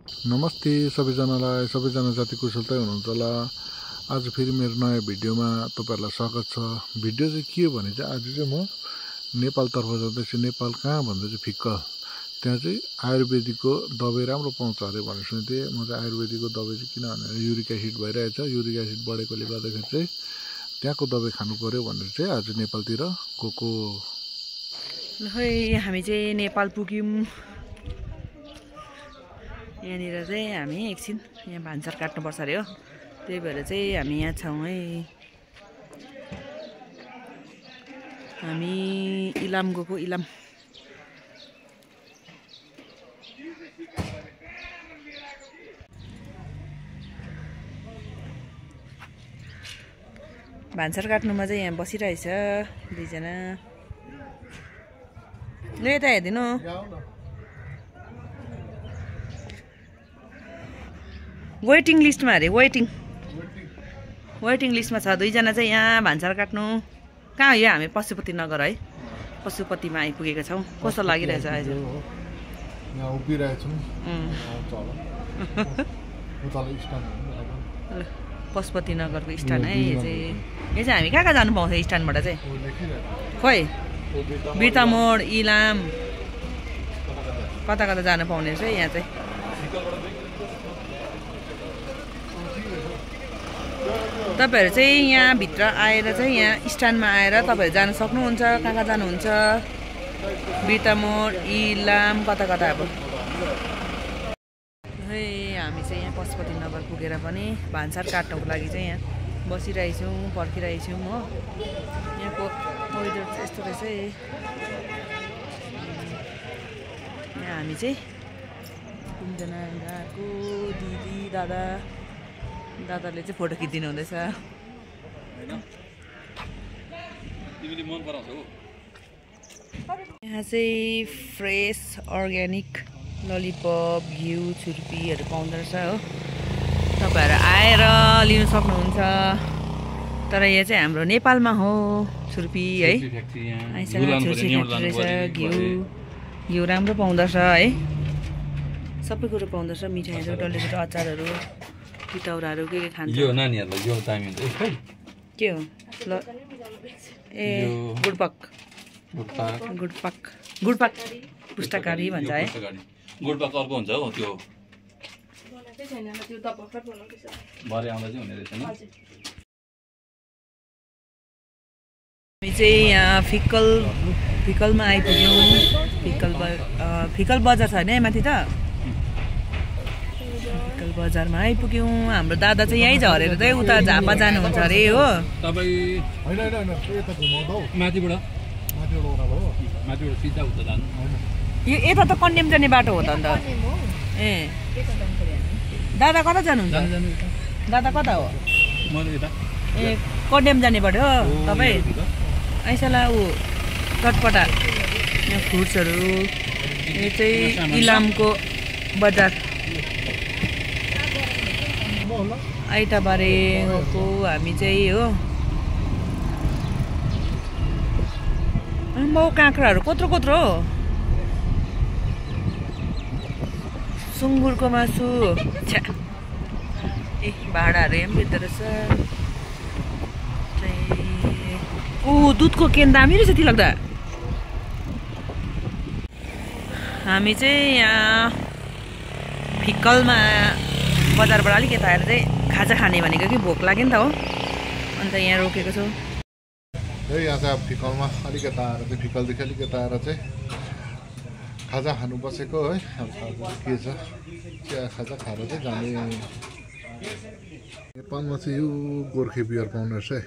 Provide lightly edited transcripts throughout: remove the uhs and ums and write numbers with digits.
नमस्ते सबैजनालाई, सबैजना जति कुशलतै हुनुहुन्छ होला। आज फेरि मेरो नयाँ भिडियोमा तपाईहरुलाई स्वागत छ। भिडियो चाहिँ के हो भने चाहिँ आज चाहिँ म नेपालतर्फ जाँदैछु। नेपाल कहाँ भन्दा चाहिँ फिक्कल। त्यहाँ चाहिँ आयुर्वेदिकको दबाई राम्रो पाउँछ अरे भनेर सुनेथे। म चाहिँ आयुर्वेदिकको दबाई चाहिँ किन भनेर युरिक एसिड भइरहेछ, युरिक एसिड बढेकोले गर्दाखेरि चाहिँ त्यहाँको दबाई खानु पर्यो भनेर चाहिँ आज नेपालतिर गएको। खै हामी चाहिँ नेपाल पुग्यौं। यहाँनिर चाहिँ हामी एकछिन यहाँ भान्सार काट्नुपर्छ अरे हो, त्यही भएर चाहिँ हामी यहाँ छौँ है। हामी इलाम गएको। इलाम भान्सार काट्नुमा चाहिँ यहाँ बसिरहेछ दुईजना। ल यता हेरिदिनु। वेटिङ लिस्टमा अरे, वेटिङ लिस्टमा छ दुईजना चाहिँ यहाँ भान्सार काट्नु। कहाँ हो यो? हामी पशुपति नगर है, पशुपतिमा आइपुगेका छौँ। कस्तो लागिरहेछ आज? यहाँ उभिरहेछौँ। पशुपति नगरको स्ट्यान्ड है यो चाहिँ हामी कहाँ जानु पाउँछ स्ट्यान्डबाट चाहिँ? खोइ बिर्तामोड, इलाम कता कता जानु पाउने रहेछ यहाँ चाहिँ। तपाईहरु चाहिँ यहाँ भित्र आएर चाहिँ यहाँ स्ट्यान्डमा आएर तपाईहरु जान सक्नुहुन्छ। कहाँ कहाँ जानुहुन्छ? बिर्तामोड, इलाम कता कता। अब है हामी चाहिँ यहाँ पशुपति नगर पुगेर पनि भान्सार काट्नको लागि चाहिँ यहाँ बसिरहेछौँ, पर्खिरहेछौँ हो। यहाँको वेदर चाहिँ यस्तो रहेछ है। यहाँ हामी चाहिँ तिनजना गएको, दिदी दादाले चाहिँ फोटो खिचिदिनु हुँदैछ। यहाँ चाहिँ फ्रेस अर्ग्यानिक ललिपप, घिउ, छुर्पीहरू पाउँदो रहेछ हो। तपाईहरु आएर लिनु सक्नुहुन्छ। तर यो चाहिँ हाम्रो नेपालमा हो छुर्पी है। आइसँग छुर्पी फ्याक्ट्री रहेछ। घिउ राम्रो पाउँदो रहेछ है। सबै कुरो पाउँदो रहेछ। मिठाईहरू, डल्ले अचारहरू, पितौराहरू के खान्छ? यो नानीहरुलाई यो दामी हुन्छ है। के हो? ल ए गुडपाक पुस्तकारी भन्छ है। गुडपाक अर्को हुन्छ हो त्यो। भरे आउँदा चाहिँ हुने रहेछ नि। हामी चाहिँ यहाँ फिकलमा आइपुग्यौँ। फिकल बजार छ नि माथि त। बजारमा आइपुग्यौँ। हाम्रो दादा चाहिँ यहीँ झरेर चाहिँ उता झापा जानुहुन्छ अरे हो। यो यता त कन्याम जाने बाटो हो त अन्त। ए दादा कता जानुहुन्छ? दादा कता हो? ए कन्याम जाने बाटो हो तपाईँ? आइसला ऊ चटपटा यहाँ फ्रुट्सहरू। यो चाहिँ इलामको बजार। आइतबारे गएको हामी चाहिँ हो। माउ काँक्राहरू कत्रो हो। सुँगुरको मासु। ए भाँडाहरू यहाँ पनि बेच्दो रहेछ। दुधको केन दामी रहेछ त्यो लाग्दा। हामी चाहिँ यहाँ फिक्कलमा बजारबाट अलिक यता आएर चाहिँ खाजा खाने भनेको कि भोक लाग्यो नि त हो। अन्त यहाँ रोकेको छौँ। यहाँ चाहिँ अब फिक्कलमा अलिक यता आएर चाहिँ फिक्कलदेखि अलिक यता आएर चाहिँ खाजा खानु बसेको है। अब के छ चिया खाजा खाएर चाहिँ जाने। नेपालमा चाहिँ यो गोर्खे बियर पाउने रहेछ है।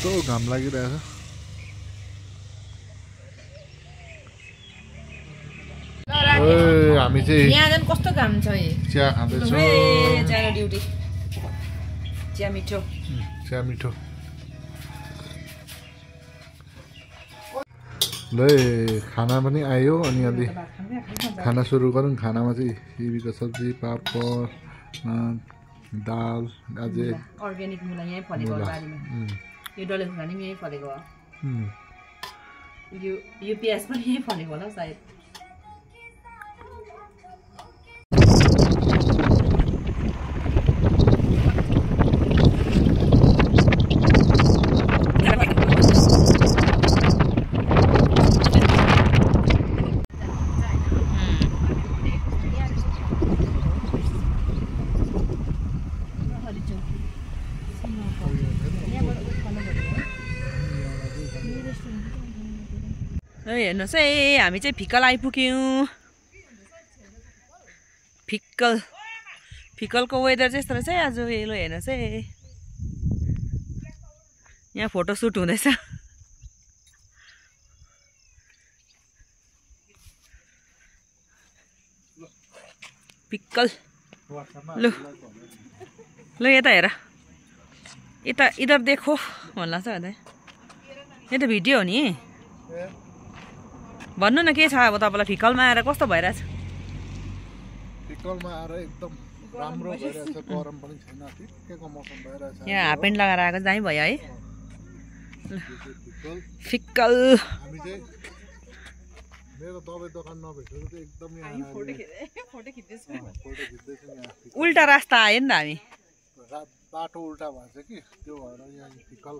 यस्तो घाम लागिरहेछ। हामी चाहिँ यहाँ कस्तो काम छ? चिया खाँदैछौँ। चिया मिठो। ल खाना पनि आयो। अनि अलि खाना सुरु गरौँ। खानामा चाहिँ सिबीको सब्जी, पापड, दाल, अझै अर्ग्यानिक मुला यहीँ फलेको बारीमा। यो डल्ले खुर्सानी पनि यहीँ फलेको हो। यो प्याज पनि फलेको होला सायद हेर्नुहोस् है हामी चाहिँ फिक्कल आइपुग्यौँ फिक्कलको वेदर चाहिँ यस्तो रहेछ है आज हेलो हेर्नुहोस् है यहाँ फोटो सुट हुँदैछ फिक्कल लु यता हेर यता इधर देखो भन्ला छ अझै यो त भिडियो हो नि भन्नु न के छ अब तपाईँलाई फिक्कलमा आएर कस्तो भइरहेछ फिक्कलमा आएर एकदम राम्रो भइरहेछ गरम पनि छैन ठिक्कैको मौसम भइरहेछ यहाँ हाफ प्यान्ट लगाएर आएको दामी भयो है फिक्कल हामी चाहिँ मेरो दबाई दोकान नभेटेको चाहिँ एकदम फोटो खिच्दैछु उल्टा रास्ता आयो नि त हामी बाटो उल्टा भएछ कि त्यो भएर यहाँ फिक्कल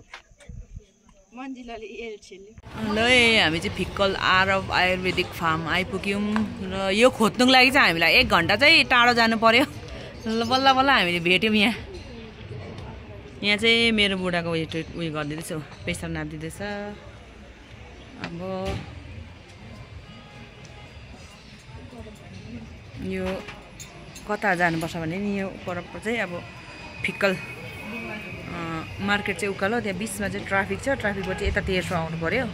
ल हामी चाहिँ फिक्कल आरब आयुर्वेदिक फार्म आइपुग्यौँ र यो खोज्नुको लागि चाहिँ हामीलाई 1 घन्टा चाहिँ टाढो जानु पर्यो ल बल्ल बल्ल हामीले भेट्यौँ यहाँ चाहिँ मेरो बुढाको उयो गरिदिँदैछ प्रेसर नापिदिँदैछ अब यो कता जानुपर्छ भने नि यो पर चाहिँ अब फिक्कल मार्केट चाहिँ उकालो त्यहाँ बिचमा चाहिँ ट्राफिक छ ट्राफिकबाट चाहिँ यता तेर्सो आउनु पर्यो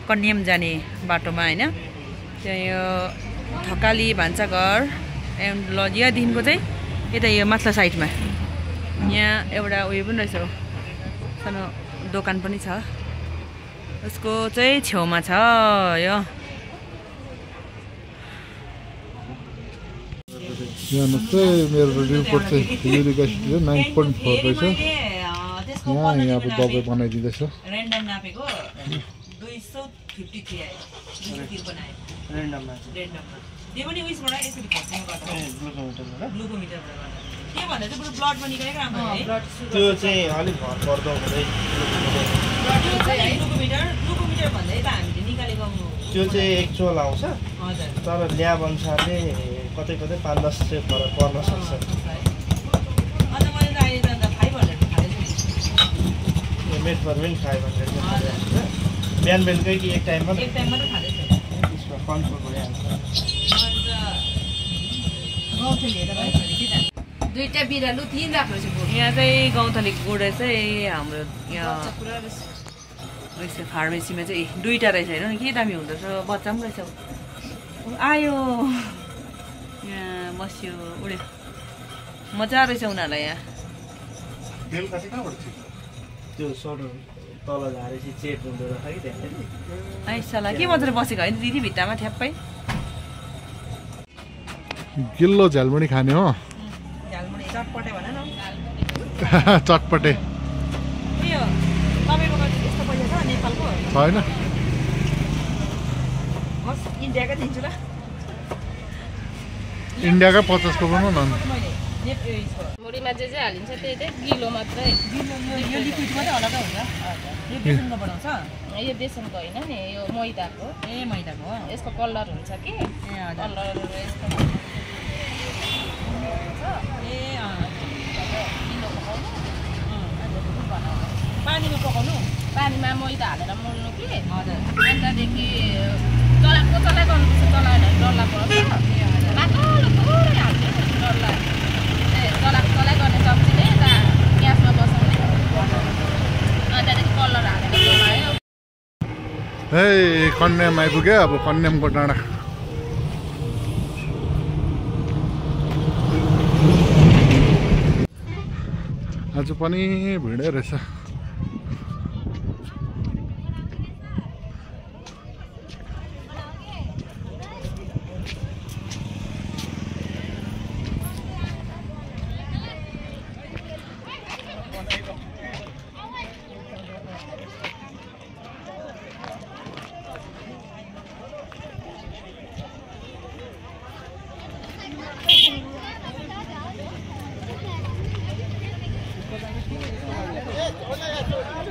कन्याम जाने बाटोमा होइन त्यहाँ यो थकाली भान्साघर एन्ड ल यहाँदेखिको चाहिँ यता यो माथिल्लो साइडमा यहाँ एउटा उयो पनि रहेछ सानो दोकान पनि छ उसको चाहिँ छेउमा छ यो यहाँ चाहिँ मेरो रिपोर्ट चाहिँ युरिक एसिड 9.4 रहेछ यहाँ अब दबाई बनाइदिँदैछ रेन्डम नापेको 253 आयो 253 आयो रेन्डममा त्यो पनि उइसबाट यसरी खस्नु गर्दा ग्लुकोमिटरबाट के भन्दा चाहिँ ब्लडमा निकालेको राम्रो हो त्यो चाहिँ अलिक भर पर्दो हुँदै ग्लुकोमिटर भन्दै त हामीले निकालेको त्यो चाहिँ एक्चुअल आउँछ हजुर तर ल्याब अनुसारले कतै 5-10 चाहिँ फरक पर्न सक्छ अन्त मैले त अहिले त 500 मेटफर्मिन 500 बिहान बेलुकै कि एक टाइम मात्रै खाँदैछु त्यसमा कन्ट्रोल भइहाल्छ दुईटा बिरालो 3 राख्नु छ यहाँ चाहिँ गौँथलीको गुडे चाहिँ हाम्रो यहाँ फार्मेसीमा चाहिँ 2टा रहेछ हेर्नु न के दामी हुँदो रहेछ बच्चा पनि रहेछ आयो यहाँ बस्यो उड्यो मजा रहेछ उनीहरूलाई यहाँ त्यो सोडो तल झारेपछि चेप हुँदो रहेछ कि त्यहाँ आइसला के मजाले बसेको होइन दिदी भित्तामा ठ्याप्पै गिल्लो झ्यालमुडी खाने हो झ्यालमुडी चटपटे भन न चटपटे के हो तपाईँको यस्तो पैसा छ नेपालको छैन हस् इन्डियाकै दिन्छु ल इन्डियाकै 50 को बनाऊ न मुडीमा जे हालिन्छ त्यही चाहिँ किलो मात्रै यो लिक्विड मात्रै अलग्गै हुन्छ यो बेसनको बनाउँछ यो बेसनको होइन नि यो मैदाको ए मैदाको हो यसको कलर हुन्छ कि ए हजुर कलर यसको ए पानीमा पकाउनु पानीमा मैदा हालेर मोल्नु कि हजुर अन्तदेखि चलाएको गर्नुपर्छ चलाएर डल्ला पर्छ माटोले थोरै हाल्छ डल्ला चलाएको गर्ने सब्जीले यता ग्यासमा बसाउने त्यहाँदेखि कलर हालेर चलायो हे कन्याम आइपुग्यो अब कन्यामको डाँडा आज पनि भिडै रहेछ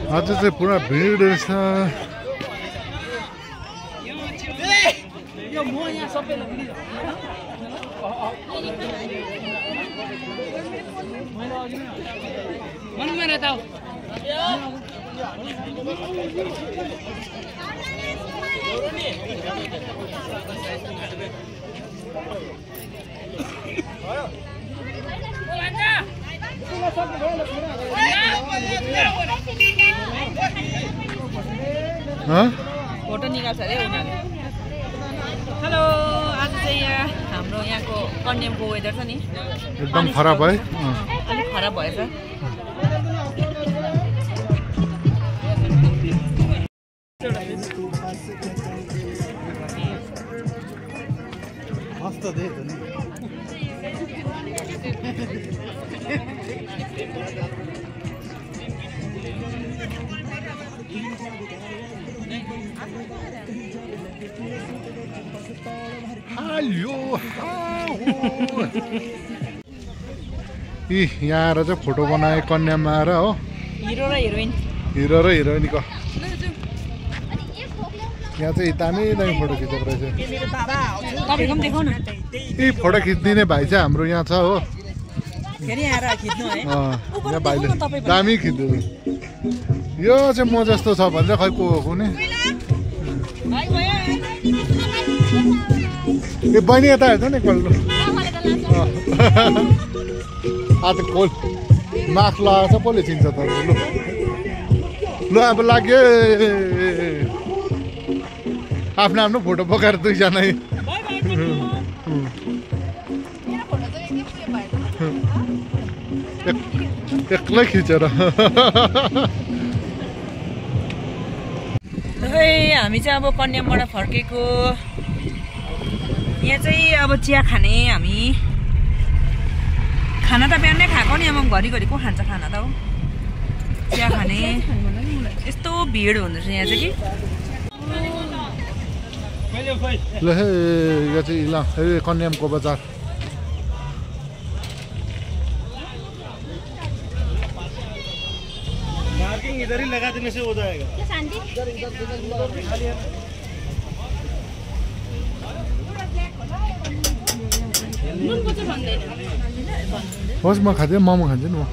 आज चाहिँ पुरा भिड रहेछ। फोटो निकाल्छ अरे उनीहरूले। हेलो, आज चाहिँ यहाँ हाम्रो यहाँको कन्यामको वेदर छ नि एकदम खराब है। अलिक खराब भएछ। यहाँ आएर चाहिँ फोटो बनाए कन्यामा आएर हो। हिरो र हिरोइन हिरोइनको यहाँ चाहिँ दामी फोटो खिचेको रहेछ। तपाईँको पनि देखाउनु। यी फोटो खिचिदिने भाइ चाहिँ हाम्रो यहाँ छ हो। फेरि आएर खिच्नु है। यहाँ भाइले दामी खिच्नु। यो चाहिँ म जस्तो छ भने चाहिँ खै को हो कुनै। ए बहिनी यता हेर्छ नि एकपल्ट। आज खोल मास्क लगाएको छ कसले चिन्छ त। लु अब लाग्यो आफ्नो आफ्नो फोटो बोकाएर दुईजना एक्लै खिचेर। हामी चाहिँ अब कन्यामबाट फर्केको। यहाँ चाहिँ अब चिया खाने हामी। खाना त बिहानै खाएको नि, अब घरिघरि को खान्छ खाना त हो। चिया खाने यस्तो भिड हुँदो रहेछ यहाँ चाहिँ कि। ल यो चाहिँ ल कन्यामको बजार। इधर ही लगा देने से हो जाएगा। होस् म खाँदैन, मोमो खान्छु नि म।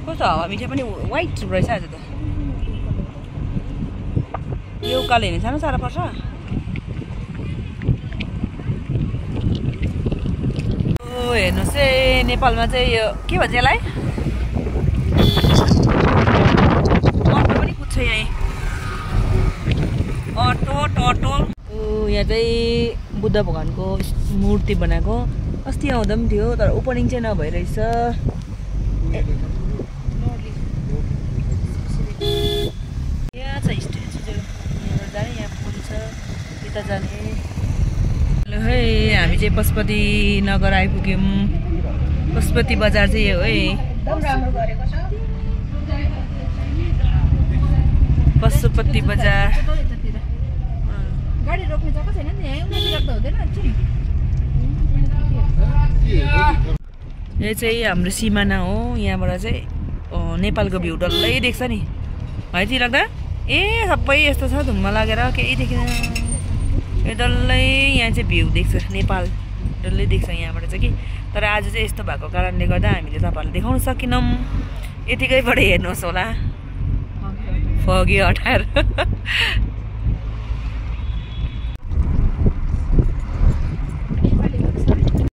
कस्तो हावा मिठो पनि वाइट रहेछ आज त। यो उकालो हिँड्नु सानो साह्रो पर्छ। हेर्नुहोस् है नेपालमा चाहिँ यो के भन्छ यसलाई, अटो पनि कुद्छ यहाँ। अटो यहाँ चाहिँ बुद्ध भगवानको मूर्ति बनाएको। अस्ति आउँदा पनि थियो तर ओपनिङ चाहिँ नभइरहेछ। यहाँ छ स्ट्याचु चाहिँ यहाँबाट जाने, यहाँ पुल छ यता जाने। ल है हामी चाहिँ पशुपति नगर आइपुग्यौँ। पशुपति बजार चाहिँ हो है। पशुपति बजार गाडी रोक्ने जग्गा छैन नि, यहाँ उनीहरूले राख्दा हुँदैन। यो चाहिँ हाम्रो सिमाना हो। यहाँबाट चाहिँ नेपालको भ्यू डल्लै देख्छ नि है ती लाग्दा। ए सबै यस्तो छ धुम्म लागेर केही देखेन। यो डल्लै यहाँ चाहिँ भ्यू देख्छ, नेपाल डल्लै देख्छ यहाँबाट चाहिँ कि। तर आज चाहिँ यस्तो भएको कारणले गर्दा हामीले तपाईँहरूलाई देखाउन सकेनौँ। यतिकैबाट हेर्नुहोस् होला, फगी हटाएर